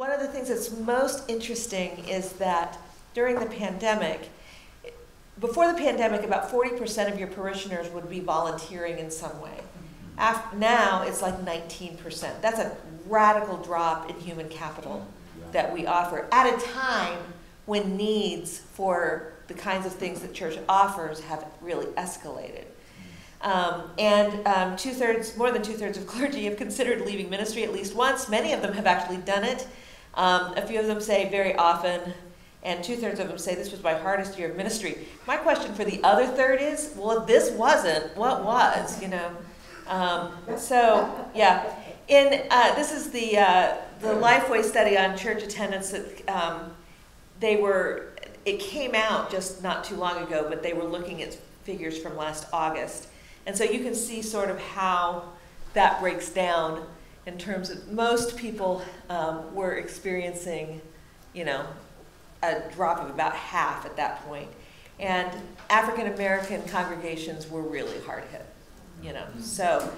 one of the things that's most interesting is that during the pandemic, before the pandemic, about 40% of your parishioners would be volunteering in some way. Now it's like 19%. That's a radical drop in human capital that we offer at a time when needs for the kinds of things that church offers have really escalated. More than two-thirds of clergy have considered leaving ministry at least once. Many of them have actually done it. A few of them say very often, and two-thirds of them say this was my hardest year of ministry. My question for the other third is, well, if this wasn't, what was, you know? So, yeah. This is the Lifeway study on church attendance that it came out just not too long ago, but they were looking at figures from last August. And so you can see sort of how that breaks down in terms of most people were experiencing, you know, a drop of about half at that point. And African American congregations were really hard hit, you know. So